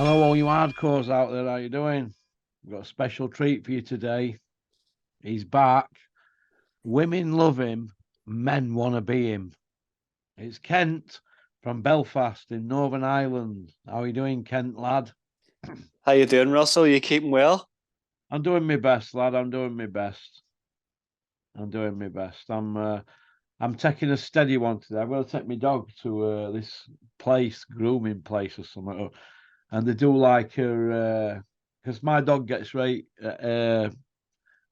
Hello, all you hardcores out there. How you doing? We've got a special treat for you today. He's back. Women love him. Men want to be him. It's Kent from Belfast in Northern Ireland. How are you doing, Kent, lad? How you doing, Russell? You keeping well? I'm doing my best, lad. I'm doing my best. I'm doing my best. I'm taking a steady one today. I'm going to take my dog to this place, grooming place or something, and they do like her because my dog gets right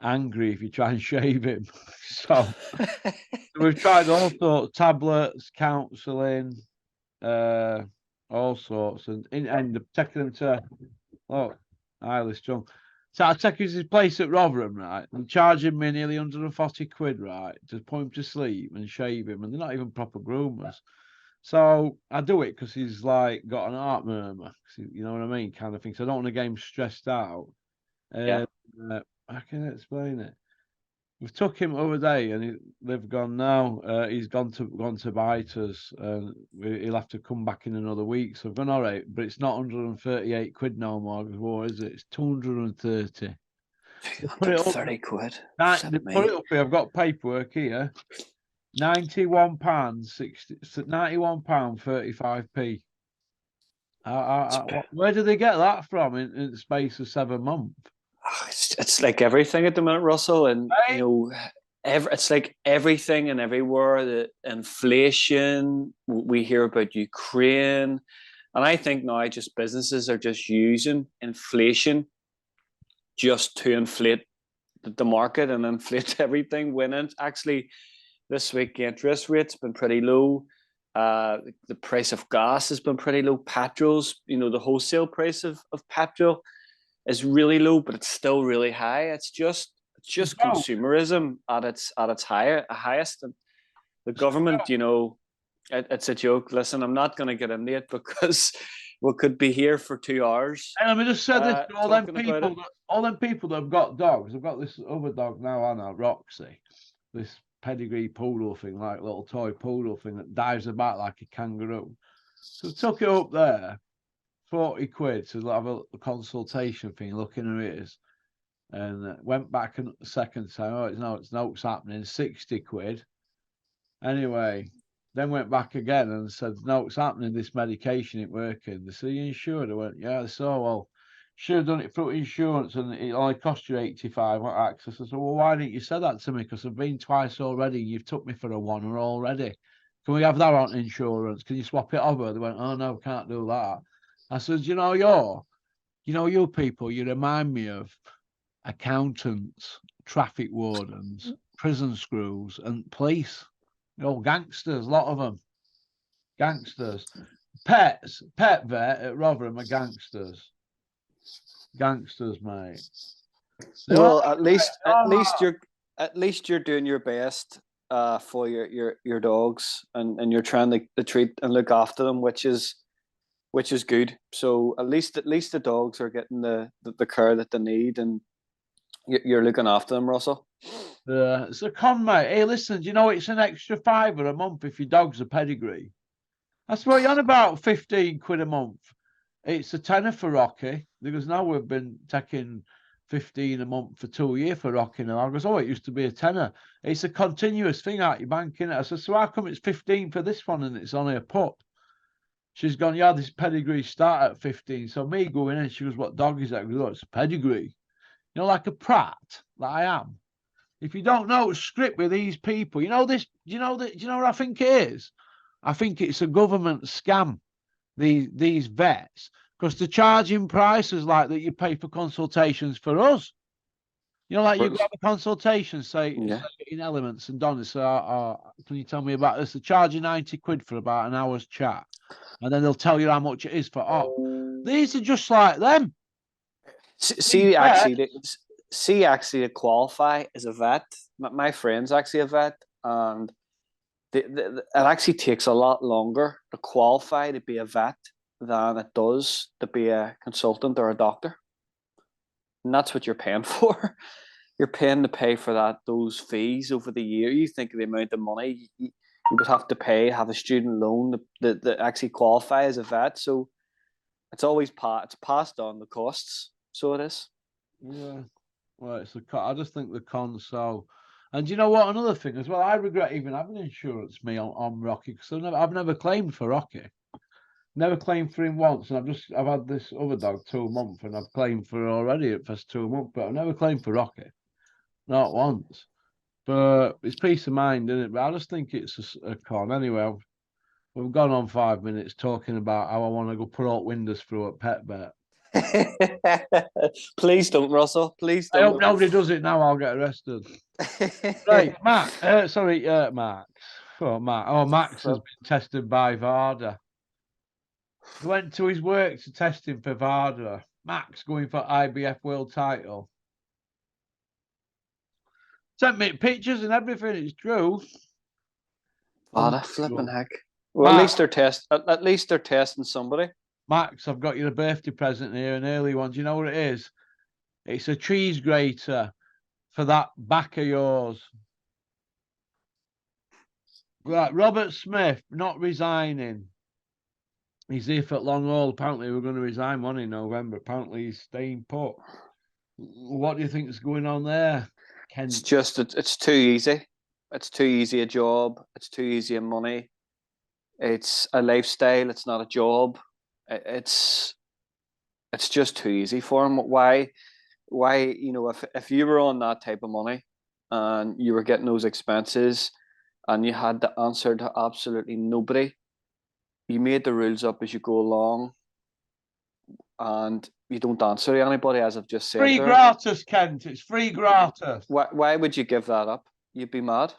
angry if you try and shave him. So we've tried all sorts, tablets, counselling, uh, all sorts, and in end up taking them to Eilish Strong. So I take his place at Rotherham, right? And charging me nearly 140 quid, right, to put him to sleep and shave him, and they're not even proper groomers. So I do it because he's like got an heart murmur, you know what I mean, kind of thing. So I don't want to get him stressed out. Yeah. Uh, I can explain it. We've took him over day, and they've gone now. He's gone to bite us, and he'll have to come back in another week. So I've gone all right, but it's not 138 quid no more. What is it? It's 230. They put it up. 230 quid. They Flip put it me. up here. I've got paperwork here. £91 60. £91 35p. Where do they get that from in the space of 7 months? It's like everything at the minute, Russell, and Hey, it's like everything and everywhere. The inflation we hear about Ukraine, and I think now just businesses are just using inflation just to inflate the market and inflate everything. When it's actually this week, interest rates been pretty low. The price of gas has been pretty low. Petrol's, the wholesale price of petrol is really low, but it's still really high. It's just no, consumerism at its highest. And the government, it's a joke. Listen, I'm not going to get into it because we could be here for 2 hours and let me just say this to talking about it. all them people that have got dogs. I've got this other dog now, I know, Roxy, this pedigree poodle thing, like little toy poodle thing that dives about like a kangaroo. So I took it up there, 40 quid to have a consultation thing, looking at her ears, and went back a second time. Oh, it's no, it's happening. 60 quid. Anyway, then went back again and said, no, it's happening. This medication ain't working. They said, you insured? I went, yeah. They said, oh, well, should have done it through insurance and it only cost you 85 what access. I said, well, why didn't you say that to me? Because I've been twice already. You've took me for a oneer already. Can we have that on insurance? Can you swap it over? They went, oh, no, can't do that. I said, you people, you remind me of accountants, traffic wardens, prison screws, and police. Gangsters, a lot of them. Gangsters. Pet vet at Rotherham are gangsters. Gangsters, mate. They all Well, at least they at all least are. you're doing your best for your dogs, and you're trying to treat and look after them, which is good. So at least the dogs are getting the care that they need, and you're looking after them, Russell. It's a con, mate. Hey, listen, do you know it's an extra fiver a month if your dog's a pedigree? That's what you're on about, 15 quid a month. It's a tenner for Rocky because now we've been taking 15 a month for 2 years for Rocky now. I goes, oh, it used to be a tenner. It's a continuous thing out your bank, innit? I said, so how come it's 15 for this one and it's only a pup? She's gone, yeah, this pedigree start at 15. So me going in, she goes, what dog is that? I goes, oh, it's a pedigree. Like a prat that I am. If you don't know script with these people, you know this, do you know what I think it is? I think it's a government scam, these vets, because they're charging prices like that you pay for consultations for us. You Right. grab a consultation, say Yeah. in Elements and Donna say, can you tell me about this? They're charging 90 quid for about an hour's chat. And then they'll tell you how much it is for op. These are just like them. These See, vets, actually, to qualify as a vet. My friend's actually a vet, and it actually takes a lot longer to qualify to be a vet than it does to be a consultant or a doctor. And that's what you're paying for. You're paying to pay for those fees over the year. You think of the amount of money you, would have to pay, have a student loan to actually qualify as a vet. So, It's always it's passed on the costs. So it is. Yeah. Well, it's I just think the console. And you know what? Another thing as well, I regret even having insurance me on Rocky because I've never claimed for Rocky. Never claimed for him once, and I've had this other dog 2 months, and I've claimed for already at first 2 months, but I've never claimed for Rocky, not once. But it's peace of mind, isn't it? But I just think it's a con. Anyway, we've gone on 5 minutes talking about how I want to go put out windows through at PetBet. Please don't, Russell. Please don't. I hope nobody does it now. I'll get arrested. Right, Max. Max. Oh, Max. Oh, Max has been tested by VADA. He went to his work to test him for VADA. Max going for IBF world title. Sent me pictures and everything. It's true. VADA, flipping heck. Well, Max, at least they're testing somebody. Max, I've got you a birthday present here, an early one. Do you know what it is? It's a cheese grater for that back of yours. Right, Robert Smith not resigning. He's here for long haul. Apparently, we're going to resign one in November. Apparently, he's staying put. What do you think is going on there, Ken? It's just it's too easy. It's too easy a job. It's too easy a money. It's a lifestyle. It's not a job. It's just too easy for him. Why? You know, if you were on that type of money and you were getting those expenses and you had to answer to absolutely nobody, you made the rules up as you go along, and you don't answer to anybody, as I've just said. Free gratis, Kent. It's free gratis. Why would you give that up? You'd be mad.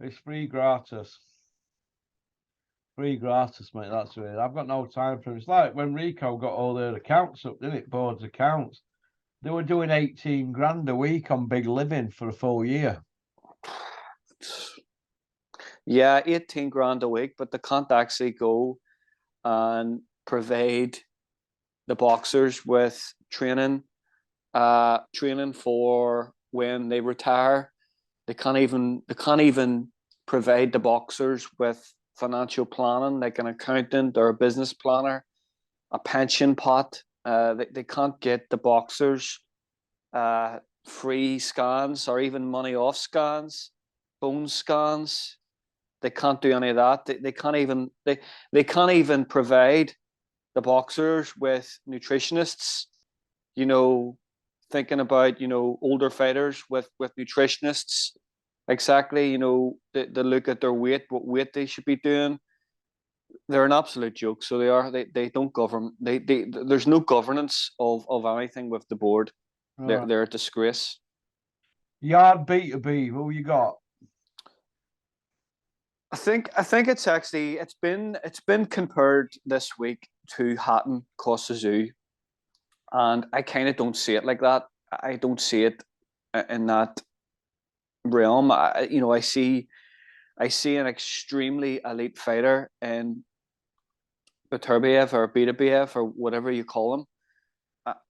It's free gratis. Free gratis, mate. That's it. I've got no time for it. It's like when Rico got all their accounts up, didn't it? Board's accounts. They were doing 18 grand a week on Big Living for a full year. Yeah, 18 grand a week, but they can't actually go and provide the boxers with training for when they retire. They can't even provide the boxers with financial planning, like an accountant or a business planner, a pension pot. They can't get the boxers free scans or even money off scans, bone scans. They can't do any of that. They can't even provide the boxers with nutritionists. You know, thinking about, you know, older fighters with nutritionists. Exactly, you know, they look at their weight, what weight they should be doing. They're an absolute joke. So they are. They don't govern. There's no governance of anything with the board. Right. They're a disgrace. Yarde Beterbiev, who you got? I think it's actually it's been compared this week to Hatton Kosciuszko, and I kind of don't see it like that. I don't see it in that realm. I see an extremely elite fighter in Beterbiev or whatever you call him.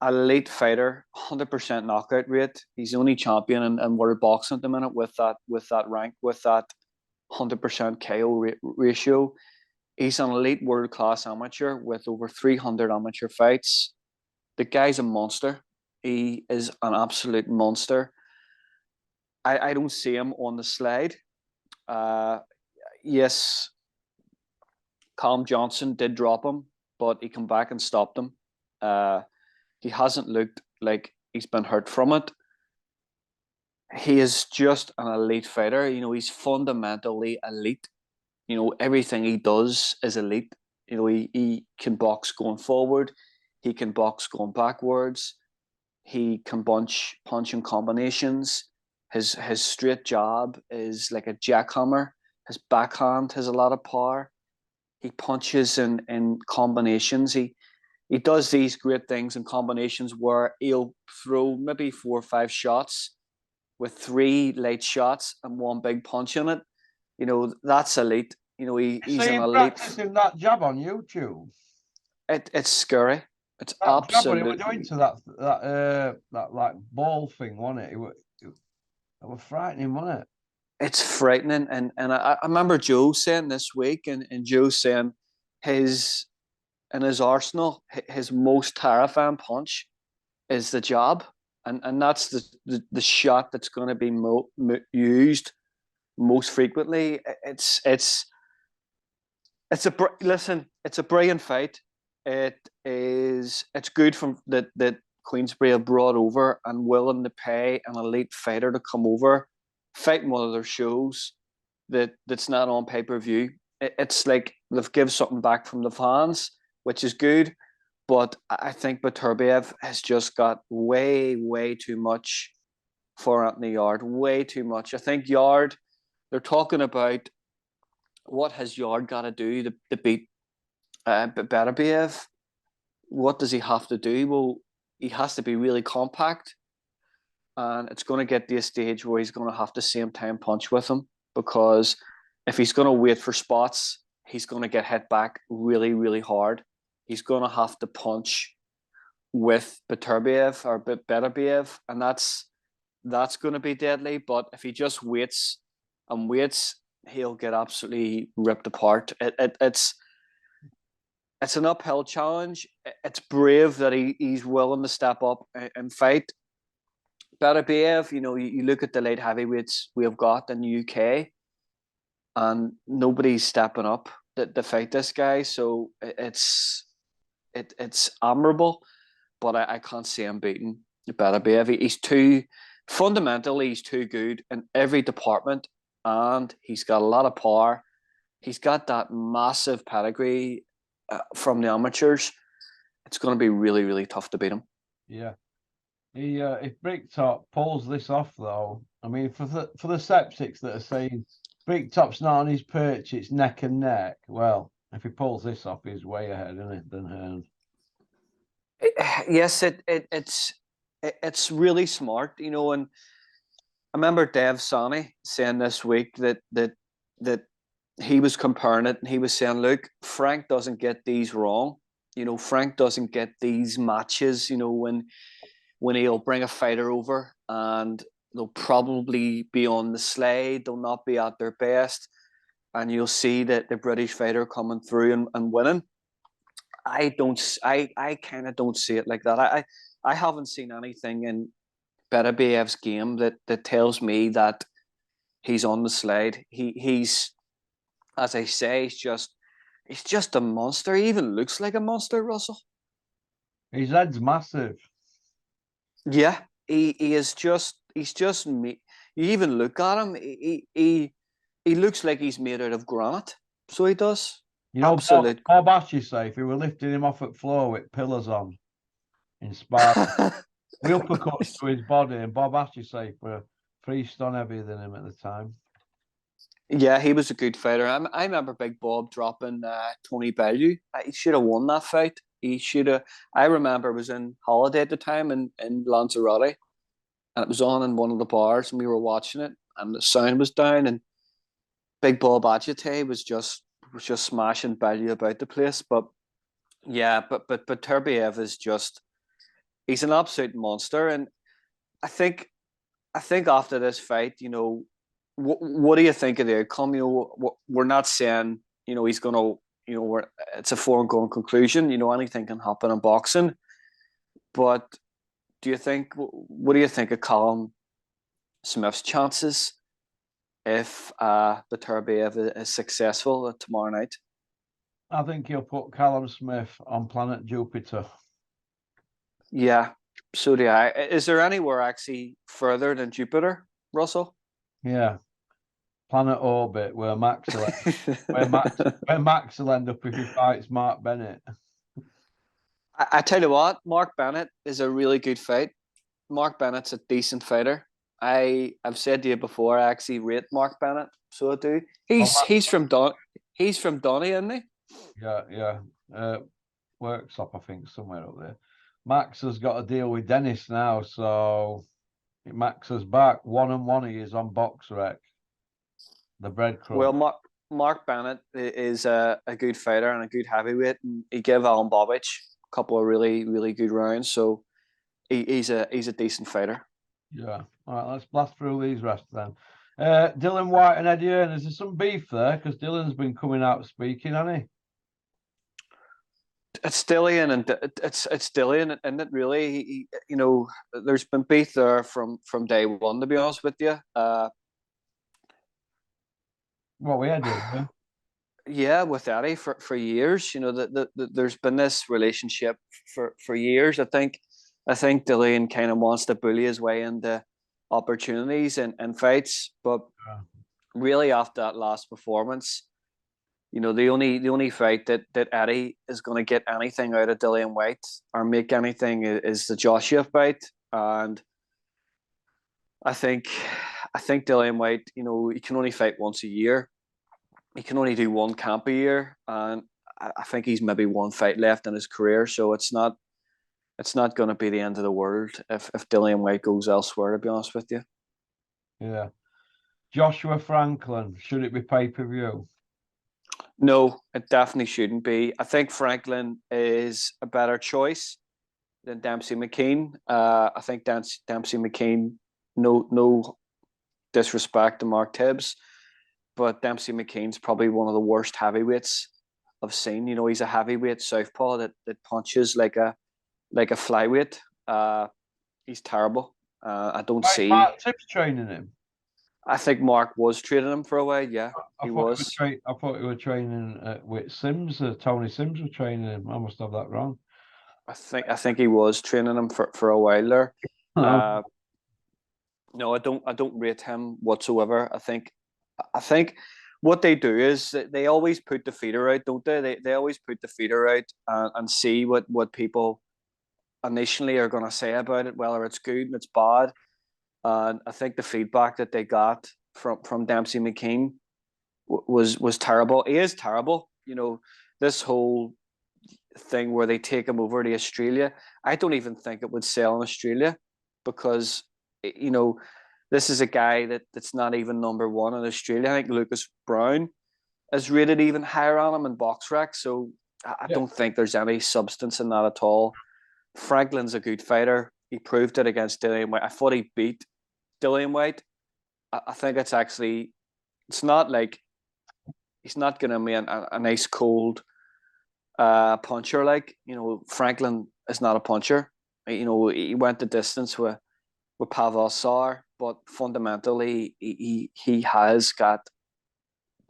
Elite fighter, 100% knockout rate. He's the only champion in world boxing at the minute with that rank, with that 100% KO ratio. He's an elite world class amateur with over 300 amateur fights. The guy's a monster. He is an absolute monster. I don't see him on the slide. Yes, Calm Johnson did drop him, but he came back and stopped him. He hasn't looked like he's been hurt from it. He is just an elite fighter. You know, he's fundamentally elite. You know, everything he does is elite. You know, he can box going forward. He can box going backwards. He can punch in combinations. His straight jab is like a jackhammer. His backhand has a lot of power. He punches in combinations. He does these great things in combinations where he'll throw maybe 4 or 5 shots with 3 late shots and 1 big punch in it. You know, that's elite. You know, he's an elite. Practicing that jab on YouTube. It's scary. It's that absolutely. Jab, when he went into that like ball thing, wasn't it? It was frightening, wasn't it? It's frightening, and I remember Joe saying this week, and Joe saying his in his arsenal, his most terrifying punch is the jab, and that's the shot that's going to be used most frequently. It's a brilliant fight. It's good from that Queensberry have brought over and willing to pay an elite fighter to come over, fight in one of their shows that's not on pay-per-view. It's like they've given something back from the fans, which is good. But I think Beterbiev has just got way too much for Anthony Yarde, way too much. I think Yarde, they're talking about what has Yarde got to do to beat Beterbiev. What does he have to do? Well, he has to be really compact, and it's going to get to a stage where he's going to have to same time punch with him, because if he's going to wait for spots, he's going to get hit back really hard. He's going to have to punch with Beterbiev, and that's going to be deadly. But if he just waits, he'll get absolutely ripped apart. It's an uphill challenge. It's brave that he's willing to step up and fight. Beterbiev, you look at the light heavyweights we have got in the UK, and nobody's stepping up to fight this guy. So it's admirable, but I can't see him beating Beterbiev. He's too good in every department, and he's got a lot of power. He's got that massive pedigree from the amateurs. It's going to be really tough to beat him. Yeah. If Bricktop pulls this off, though, I mean, for the septics that are saying Bricktop's not on his perch, it's neck and neck. Well, if he pulls this off, he's way ahead, isn't it, than Hearn? Yes, it's really smart, and I remember Dev Sani saying this week that he was comparing it, and he was saying, look, Frank doesn't get these wrong. Frank doesn't get these matches, when he'll bring a fighter over and they'll probably be on the slide, they'll not be at their best, and you'll see that the British fighter coming through and winning. I kind of don't see it like that. I haven't seen anything in Beterbiev's game that tells me that he's on the slide. He's, as I say, he's just a monster. He even looks like a monster, Russell. His head's massive. Yeah, he's just me. You even look at him, he looks like he's made out of granite. So he does. Absolute. Bob Ashley say if he were lifting him off at floor with pillars on in sparring, the uppercuts to his body, and Bob Ashley say for 3 stone heavier than him at the time. Yeah, he was a good fighter. I remember Big Bob dropping Tony Bellew. He should have won that fight. He should have. I remember I was in holiday at the time in Lanzarote, and it was on in one of the bars, and we were watching it, and the sound was down, and Big Bob Agite was just smashing Bellew about the place. But yeah, but Beterbiev is he's an absolute monster, and I think after this fight, what do you think of the outcome? We're not saying he's going to it's a foregone conclusion. Anything can happen in boxing, but what do you think of Callum Smith's chances if Beterbiev is successful tomorrow night? I think he'll put Callum Smith on planet Jupiter. Yeah, so do I. Is there anywhere actually further than Jupiter, Russell? Yeah, planet orbit where Max will end up if he fights Mark Bennett. I tell you what, Mark Bennett is a really good fight. Mark Bennett's a decent fighter. I've said to you before, I actually rate Mark Bennett, so I do. He's from Donny, isn't he? Yeah. Workshop, I think, somewhere up there. Max has got a deal with Dennis now, so Max is back. 1-1 he is on BoxRec. The breadcrumb. Well, Mark Bennett is a good fighter and a good heavyweight, and he gave Alan Bobic a couple of really good rounds, so he's a decent fighter. Yeah. All right, let's blast through these rest then. Dillian Whyte and Eddie Hearn, is there some beef there? Because Dillian's been coming out speaking, hasn't he? It's Dillian, and it's Dillian, and it really, you know, there's been beef there from day one. To be honest with you, What we had it, yeah. yeah, with Eddie for years. You know, there's been this relationship for years. I think Dillian kind of wants to bully his way into opportunities and fights, but really after that last performance, you know, the only fight that Eddie is going to get anything out of Dillian Whyte or make anything is the Joshua fight, and I think I think Dillian Whyte, you know, he can only fight once a year. He can only do one camp a year, and I think he's maybe one fight left in his career. So it's not going to be the end of the world if Dillian Whyte goes elsewhere. To be honest with you, Yeah. Joshua Franklin, should it be pay-per-view? no, it definitely shouldn't be. I think Franklin is a better choice than Dempsey McKean. I think Dempsey McKean, no disrespect to Mark Tibbs, but Dempsey McKean's probably one of the worst heavyweights I've seen. You know, he's a heavyweight southpaw that punches like a flyweight. He's terrible. I don't Right, see. Mark Tibbs training him. I think Mark was training him for a while. Yeah, he was. I thought he was training with Sims. Tony Sims was training him. I must have that wrong. I think he was training him for a while there. No, I don't rate him whatsoever. I think what they do is they always put the feeder out, don't they? They always put the feeder out and see what people initially are going to say about it, whether it's good and it's bad. And I think the feedback that they got from Dempsey McKean was terrible. He is terrible. You know, this whole thing where they take him over to Australia, I don't even think it would sell in Australia because, you know, this is a guy that's not even number one in Australia. I think Lucas Brown is rated even higher on him in BoxRec. So I don't think there's any substance in that at all. Franklin's a good fighter. He proved it against Dillian Whyte. I thought he beat Dillian Whyte. I think it's not like he's not going to be a nice cold puncher. Like, you know, Franklin is not a puncher. You know, he went the distance with Pavel Sar, but fundamentally he has got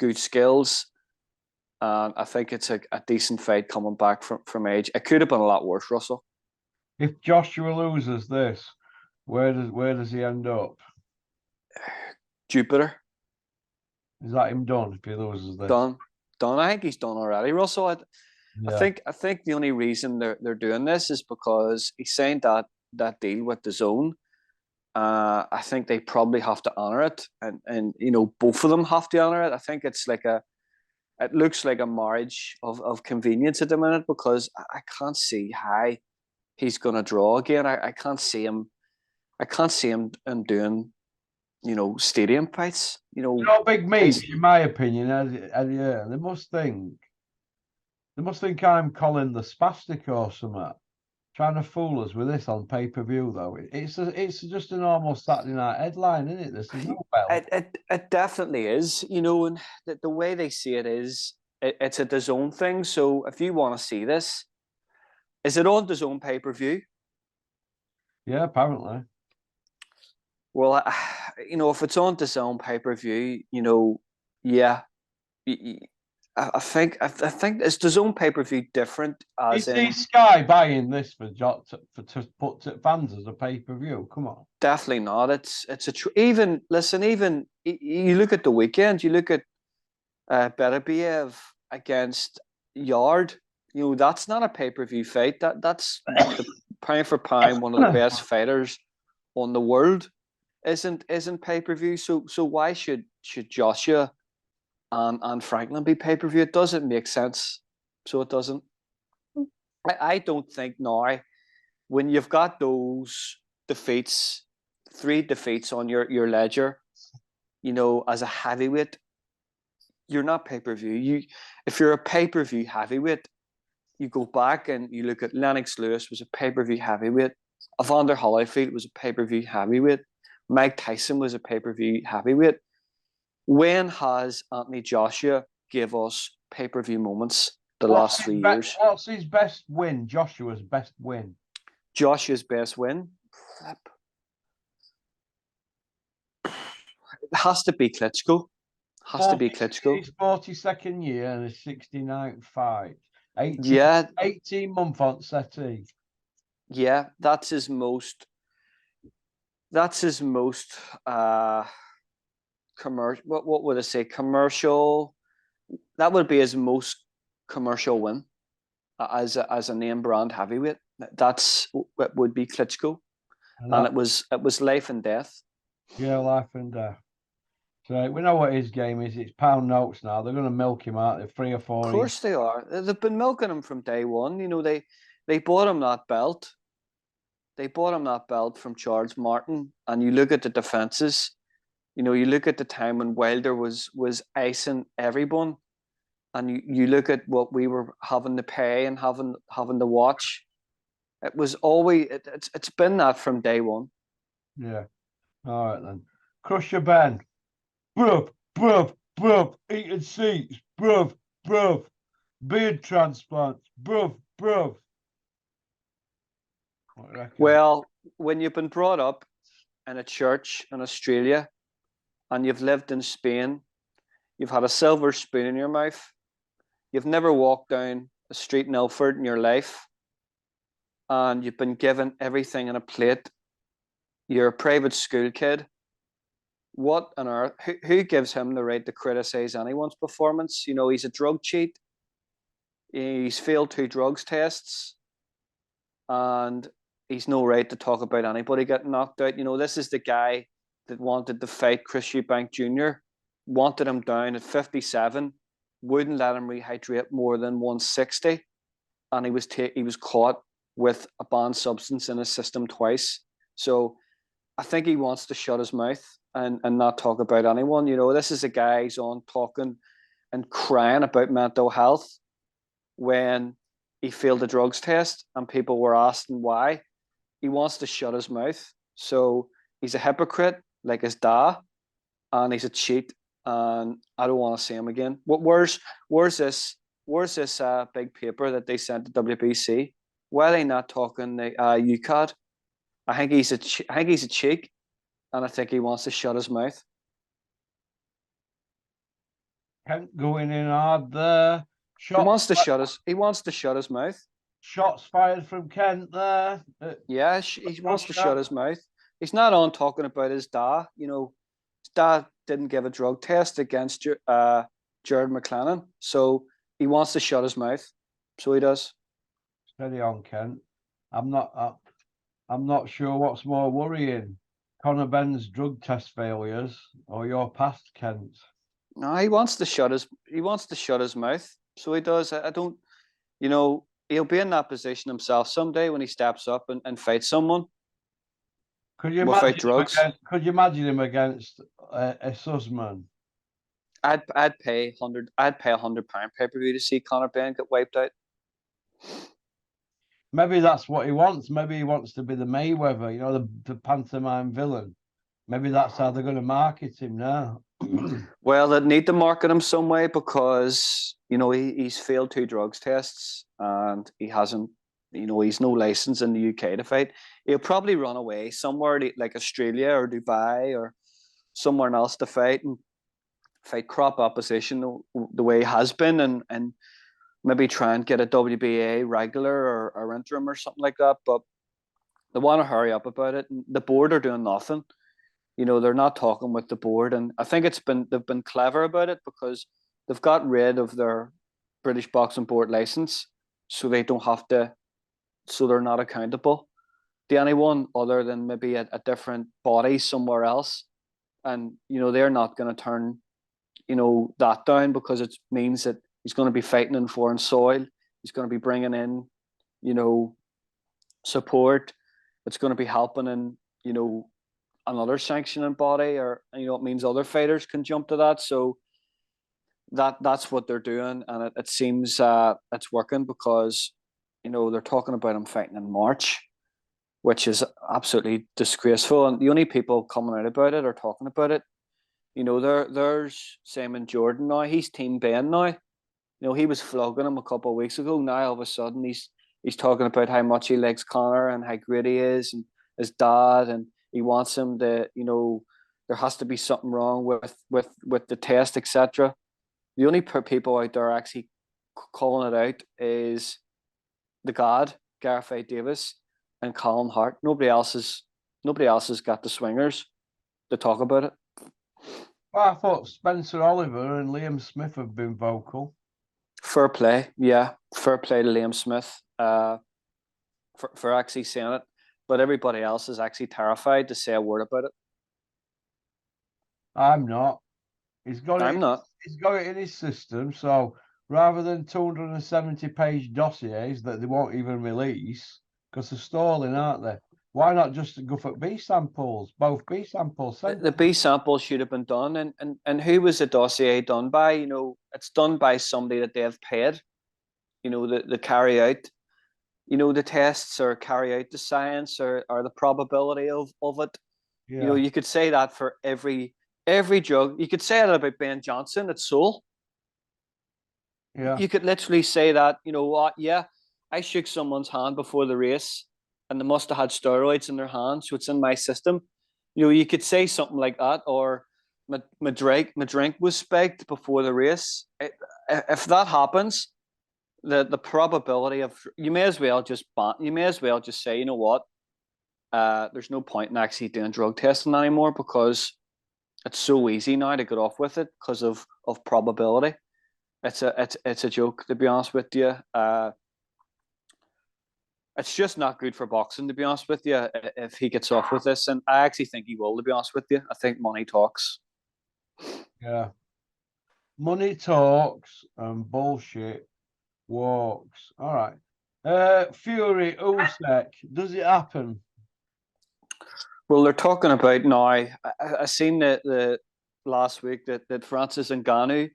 good skills. I think it's a decent fight coming back from age. It could have been a lot worse, Russell. If Joshua loses this, where does he end up? Jupiter. Is that him done if he loses this? Done. I think he's done already, Russell. I think the only reason they're doing this is because he signed that deal with the Zone. I think they probably have to honor it, and you know, both of them have to honor it. I think it looks like a marriage of convenience at the minute because I can't see how he's going to draw again. I can't see him. I can't see him doing, you know, stadium fights. You know, big meat, in my opinion. Yeah, they must think I'm Colin the Spastic or something. Trying to fool us with this on pay-per-view, though. It's just a normal Saturday night headline, isn't it? This is no belt. It definitely is. You know, and the way they see it is it's a DAZN thing. So if you want to see this, is it on DAZN pay-per-view? Yeah, apparently. Well, you know, if it's on DAZN pay-per-view, you know, yeah, I think is DAZN pay-per-view different? Is Sky buying this to put to fans as a pay-per-view? Come on. Definitely not. It's even you look at the weekend. You look at Beterbiev against Yarde. You know, that's not a pay-per-view fight. That's pound for pound one of the best fighters on the world. Isn't pay-per-view. So why should Joshua and Franklin be pay-per-view? It doesn't make sense. So it doesn't. I don't think now, when you've got those defeats, 3 defeats on your ledger, you know, as a heavyweight, you're not pay-per-view. If you're a pay-per-view heavyweight, you go back and you look at Lennox Lewis was a pay-per-view heavyweight. Evander Holyfield was a pay-per-view heavyweight. Mike Tyson was a pay-per-view heavyweight. When has Anthony Joshua give us pay-per-view moments the last 3 years. What's his best win? Joshua's best win. Joshua's best win. It has to be Klitschko. His 42nd year and his 69th fight. 18-month on settee. Yeah, that's his most commercial. What would I say? Commercial. That would be his most commercial win as a name brand heavyweight. That's what would be Klitschko, and it was life and death. Yeah, life and death. So we know what his game is. It's pound notes now. They're going to milk him out. They're 3 or 4. Of course they are. They've been milking him from day one. You know, they bought him that belt. They bought him that belt from Charles Martin. And you look at the defenses. You know, you look at the time when Wilder was icing everyone, and you look at what we were having to pay and having to watch. It was always it's been that from day one. Yeah. All right then. Crusher Ben. Bruv, eating seats, bruv, beard transplants, bruv. Well, when you've been brought up in a church in Australia and you've lived in Spain, you've had a silver spoon in your mouth, you've never walked down a street in Ilford in your life, and you've been given everything in a plate, you're a private school kid. What on earth? Who gives him the right to criticize anyone's performance? You know, he's a drug cheat. He's failed 2 drugs tests, and he's no right to talk about anybody getting knocked out. You know, this is the guy that wanted to fight Chris Eubank Jr., wanted him down at 57, wouldn't let him rehydrate more than 160, and he was caught with a banned substance in his system twice. So I think he wants to shut his mouth and not talk about anyone. You know, this is a guy who's on talking and crying about mental health when he failed a drugs test and people were asking why. He wants to shut his mouth. So he's a hypocrite like his dad, and he's a cheat, and I don't want to see him again. Where's this big paper that they sent to WBC? Why are they not talking the UCAD? I think he's a cheek, and I think he wants to shut his mouth. Kent going in hard there. He wants to shut his mouth. Shots fired from Kent there. Yeah, he wants to shut his mouth. He's not on talking about his dad. You know, his dad didn't give a drug test against Jared McLennan, so he wants to shut his mouth. So he does. Steady on, Kent. I'm not sure what's more worrying: Conor Benn's drug test failures or your past, Kent. No, he wants to shut his mouth. So he does. I don't. You know, he'll be in that position himself someday when he steps up and fights someone. Could you imagine him against a Sussman? I'd pay £100 pay-per-view to see Conor Benn get wiped out. Maybe that's what he wants. Maybe he wants to be the Mayweather, you know, the pantomime villain. Maybe that's how they're going to market him now. Well, they need to market him some way because, you know, he's failed 2 drugs tests and he hasn't, you know, he's no license in the UK to fight. He'll probably run away somewhere like Australia or Dubai or somewhere else to fight and fight crop opposition the way he has been and maybe try and get a WBA regular or interim or something like that. But they want to hurry up about it. And the board are doing nothing. You know, they're not talking with the board. And I think they've been clever about it because they've got rid of their British Boxing Board license so they don't have to, so they're not accountable to anyone other than maybe a different body somewhere else. And, you know, they're not going to turn, you know, that down because it means that he's going to be fighting in foreign soil. He's going to be bringing in, you know, support. It's going to be helping in, you know, another sanctioning body, or, you know, it means other fighters can jump to that. So that's what they're doing, and it seems it's working because, you know, they're talking about him fighting in March, which is absolutely disgraceful. And the only people coming out about it or talking about it, you know, there's Simon Jordan now. He's Team Ben now. You know, he was flogging him a couple of weeks ago. Now all of a sudden he's talking about how much he likes Conor and how great he is and his dad, and he wants him to, you know, there has to be something wrong with the test, etc. The only people out there actually calling it out is the God, Gareth A. Davis, and Colin Hart. Nobody else has got the swingers to talk about it. Well, I thought Spencer Oliver and Liam Smith have been vocal. Fair play, yeah. Fair play to Liam Smith for actually saying it. But everybody else is actually terrified to say a word about it. I'm not. He's got I'm it. not. He's got it in his system. So rather than 270-page dossiers that they won't even release because they're stalling, aren't they? Why not just go for B samples? Both B samples. The B sample should have been done, and who was the dossier done by? You know, it's done by somebody that they've paid. You know, the carry out, you know, the tests or carry out the science or the probability of it. Yeah. You know, you could say that for every drug. You could say that about Ben Johnson at Seoul. Yeah. You could literally say that, you know what, yeah, I shook someone's hand before the race and they must have had steroids in their hand, so it's in my system. You know, you could say something like that, or my drink was spiked before the race. If that happens, the probability of you may as well just say, you know what, there's no point in actually doing drug testing anymore because it's so easy now to get off with it because of probability. It's a joke, to be honest with you. It's just not good for boxing, to be honest with you, if he gets off with this. And I actually think he will, to be honest with you. I think money talks. Yeah. Money talks and bullshit walks. All right. Fury, Usyk. Does it happen? Well, they're talking about now. I seen the last week that Francis Ngannou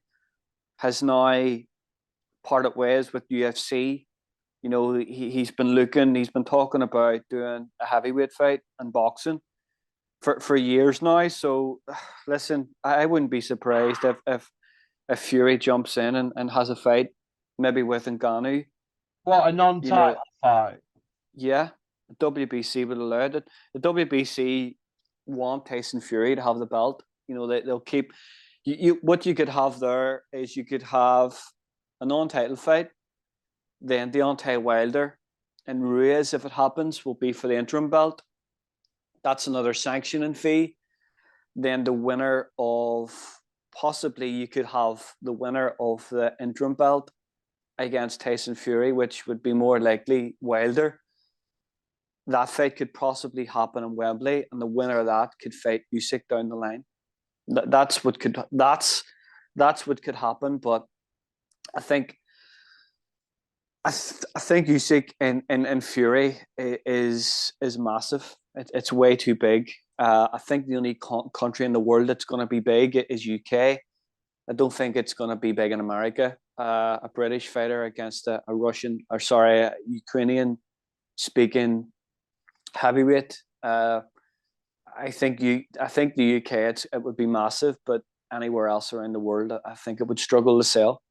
has now parted ways with UFC. You know, he's been talking about doing a heavyweight fight and boxing for years now. So, listen, I wouldn't be surprised if Fury jumps in and has a fight, maybe with Ngannou. What, a non-title fight? Yeah, WBC would allow it. The WBC want Tyson Fury to have the belt. You know, they'll keep you. What you could have there is you could have a non-title fight, then Deontay Wilder and Ruiz, if it happens, will be for the interim belt. That's another sanctioning fee. Then the winner of possibly you could have the winner of the interim belt against Tyson Fury, which would be more likely Wilder. That fight could possibly happen in Wembley, and the winner of that could fight Usyk down the line. That's what could happen. But I think Usyk and Fury is massive. It's way too big. I think the only country in the world that's going to be big is UK. I don't think it's going to be big in America. A British fighter against a Ukrainian speaking heavyweight. I think the UK it would be massive, but anywhere else around the world, I think it would struggle to sell.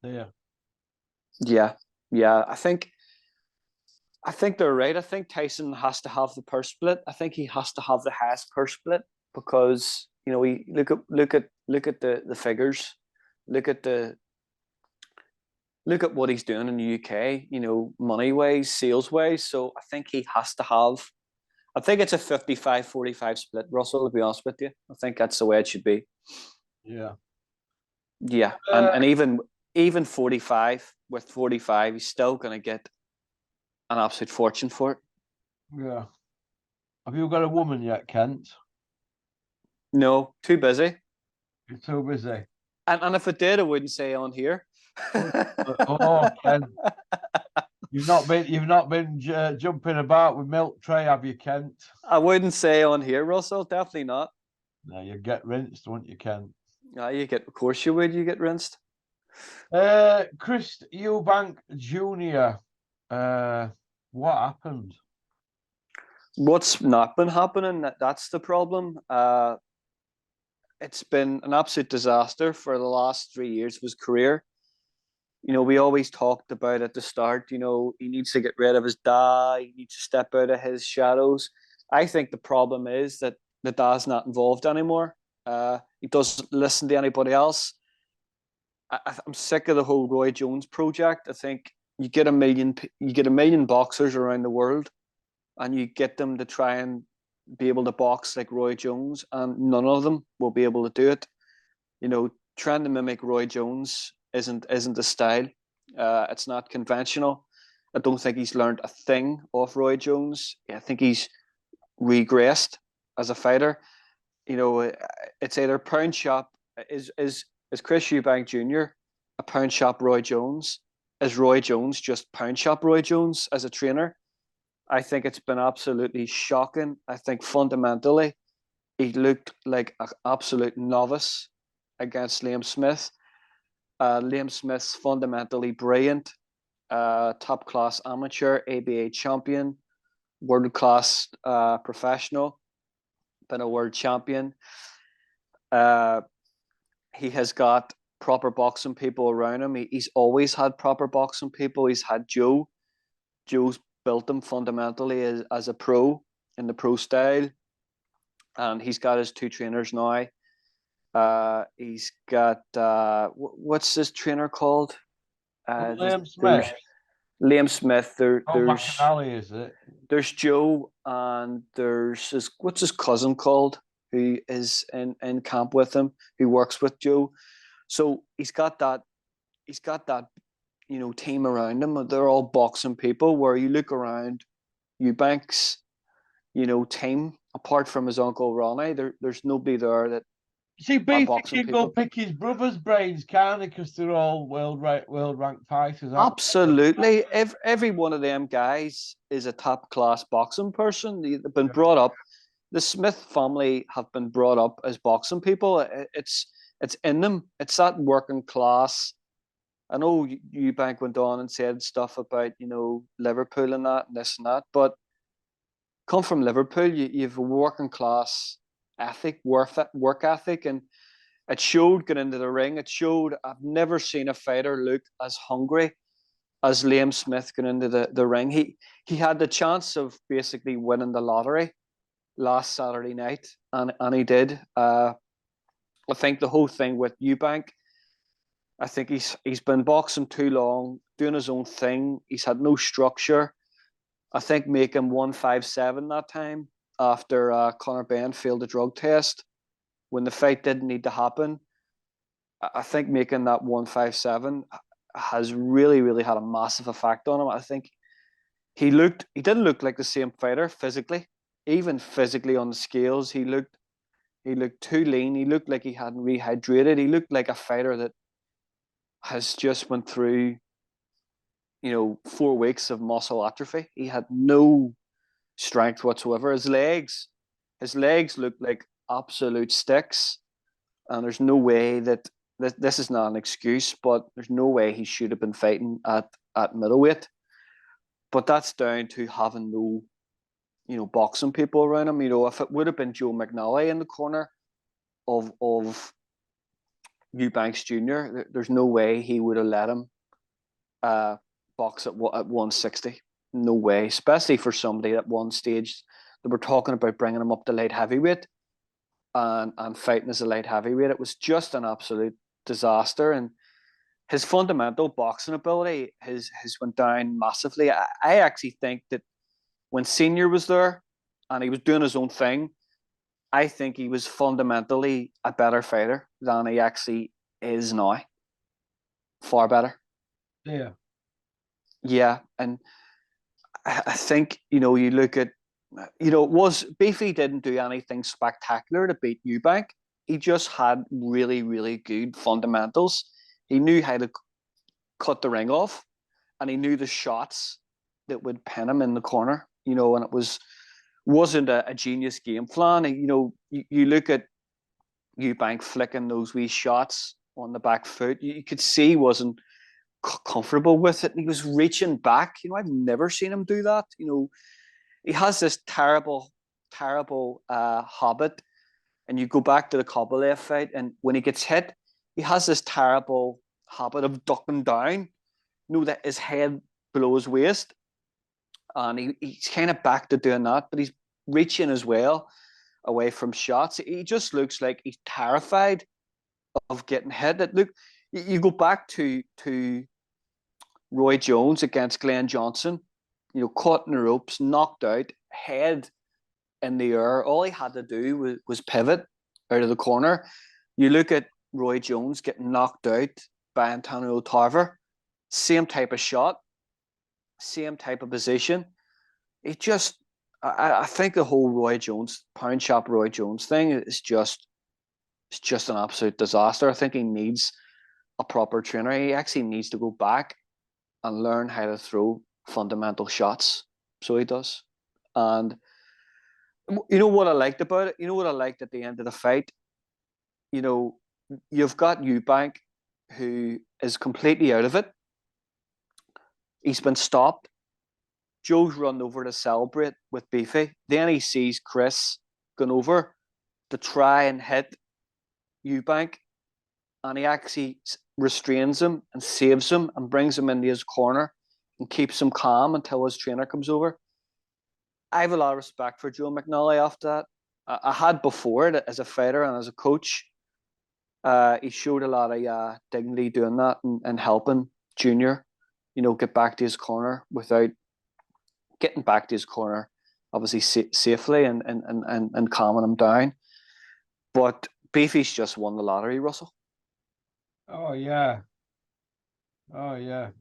Yeah. I think they're right. I think Tyson has to have the purse split. I think he has to have the highest purse split because, you know, we look at the figures, look at what he's doing in the UK, you know, money wise, sales wise. So I think he has to have. I think it's a 55-45 split, Russell, to be honest with you. I think that's the way it should be. Yeah. Yeah. And even 45 with 45, he's still going to get an absolute fortune for it. Yeah. Have you got a woman yet, Kent? No, too busy. You're too busy. And if it did, I wouldn't say on here. Oh, Kent. You've not been jumping about with milk tray, have you, Kent? I wouldn't say on here, Russell. Definitely not. No, you get rinsed, won't you, Kent? Of course you would. You get rinsed. Chris Eubank Jr. What happened? What's not been happening? That's the problem. It's been an absolute disaster for the last 3 years of his career. we always talked about at the start, he needs to get rid of his dad, he needs to step out of his shadows. I think the problem is that the dad's not involved anymore. He doesn't listen to anybody else. I'm sick of the whole Roy Jones project. I think you get a million boxers around the world, and you get them to try and be able to box like Roy Jones, and none of them will be able to do it. Trying to mimic Roy Jones isn't the style. It's not conventional. I don't think he's learned a thing off Roy Jones. I think he's regressed as a fighter. It's either pound shop is Chris Eubank Jr. a pound shop Roy Jones? Is Roy Jones just pound shop Roy Jones as a trainer? I think it's been absolutely shocking. I think fundamentally he looked like an absolute novice against Liam Smith. Liam Smith's fundamentally brilliant, top class amateur, ABA champion, world class professional, been a world champion. He has got proper boxing people around him. He's always had proper boxing people. He's had Joe. Joe's built him fundamentally as a pro in the pro style. And he's got his two trainers now. He's got what's this trainer called? Liam Smith. Liam Smith. There's McAnally, is it? There's Joe, and there's what's his cousin called, who is in camp with him, who works with Joe. So he's got that team around him. They're all boxing people. Where you look around Eubank's team, apart from his uncle Ronnie, there's nobody there that. See, Beefy can go pick his brother's brains, can't he? Because they're all world ranked fighters. Absolutely, every one of them guys is a top class boxing person. They've been brought up. The Smith family have been brought up as boxing people. It's in them. It's that working class. I know Eubank went on and said stuff about Liverpool and that and this and that, but come from Liverpool, you've a working class ethic, work ethic, and it showed getting into the ring. It showed. I've never seen a fighter look as hungry as Liam Smith going into the ring. He had the chance of basically winning the lottery last Saturday night, and he did. I think the whole thing with Eubank, I think he's been boxing too long, doing his own thing. He's had no structure. I think making 157 that time after Conor Benn failed a drug test when the fight didn't need to happen. I think making that 157 has really, really had a massive effect on him. I think he didn't look like the same fighter physically, even physically on the scales. He looked too lean. He looked like he hadn't rehydrated. He looked like a fighter that has just went through 4 weeks of muscle atrophy. He had no strength whatsoever. His legs looked like absolute sticks, and there's no way that this is not an excuse, but there's no way he should have been fighting at middleweight. But that's down to having no boxing people around him. If it would have been Joe McNally in the corner of Eubanks Jr., there's no way he would have let him box at 160. No way, especially for somebody at one stage that we're talking about bringing him up to light heavyweight and fighting as a light heavyweight. It was just an absolute disaster, and his fundamental boxing ability has went down massively. I actually think that when Senior was there and he was doing his own thing, I think he was fundamentally a better fighter than he actually is now. Far better. Yeah. Yeah, and I think you look at Beefy didn't do anything spectacular to beat Eubank. He just had really, really good fundamentals. He knew how to cut the ring off, and he knew the shots that would pin him in the corner. And it wasn't a genius game plan. You look at Eubank flicking those wee shots on the back foot. You could see he wasn't comfortable with it, and he was reaching back. I've never seen him do that. He has this terrible habit, and you go back to the Kovalev fight, and when he gets hit, he has this terrible habit of ducking down that his head below his waist, and he's kind of back to doing that, but he's reaching as well away from shots. He just looks like he's terrified of getting hit. Look, you go back to Roy Jones against Glenn Johnson, caught in the ropes, knocked out, head in the air. All he had to do was pivot out of the corner. You look at Roy Jones getting knocked out by Antonio Tarver, same type of shot, same type of position. I think the whole Roy Jones, pound shop Roy Jones thing is just an absolute disaster. I think he needs a proper trainer. He actually needs to go back and learn how to throw fundamental shots. So he does. And you know what I liked about it? You know what I liked at the end of the fight? You've got Eubank, who is completely out of it. He's been stopped. Joe's run over to celebrate with Beefy. Then he sees Chris going over to try and hit Eubank, and he actually restrains him and saves him and brings him into his corner and keeps him calm until his trainer comes over. I have a lot of respect for Joe McNally after that. I had before it as a fighter and as a coach. He showed a lot of dignity doing that and helping Junior, get back to his corner without getting back to his corner, obviously safely and calming him down. But Beefy's just won the lottery, Russell. Oh yeah.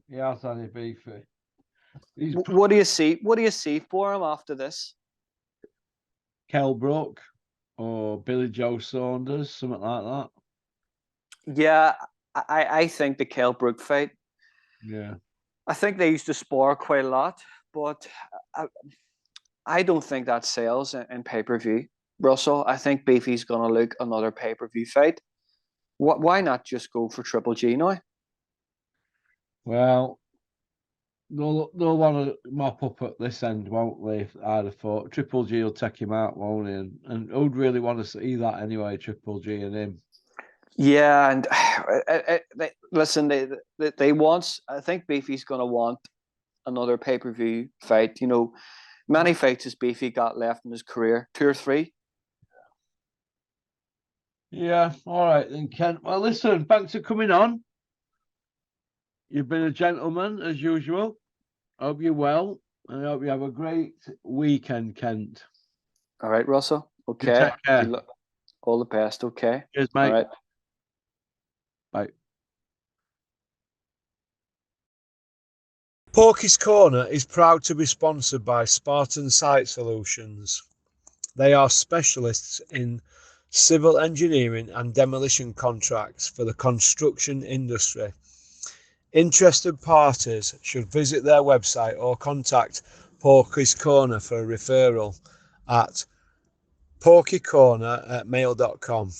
He has any Beefy. What do you see? What do you see for him after this? Kell Brook or Billy Joe Saunders, something like that. Yeah, I think the Kell Brook fight. Yeah. I think they used to spar quite a lot, but I don't think that sells in pay-per-view, Russell. I think Beefy's going to look another pay-per-view fight. Why not just go for Triple G now? Well, they'll want to mop up at this end, won't they? I'd have thought Triple G will take him out, won't he? And who'd really want to see that anyway? Triple G and him. Yeah, and listen, they want. I think Beefy's going to want another pay-per-view fight. Many fights has Beefy got left in his career? 2 or 3. Yeah, all right then, Ken. Well, listen, thanks for coming on. You've been a gentleman as usual. Hope you're well, and I hope you have a great weekend, Kent. All right, Russell. Okay. You take care. All the best. Okay. Cheers, mate. All right. Bye. Porky's Corner is proud to be sponsored by Spartan Site Solutions. They are specialists in civil engineering and demolition contracts for the construction industry. Interested parties should visit their website or contact Porky's Corner for a referral at porkycorner@mail.com.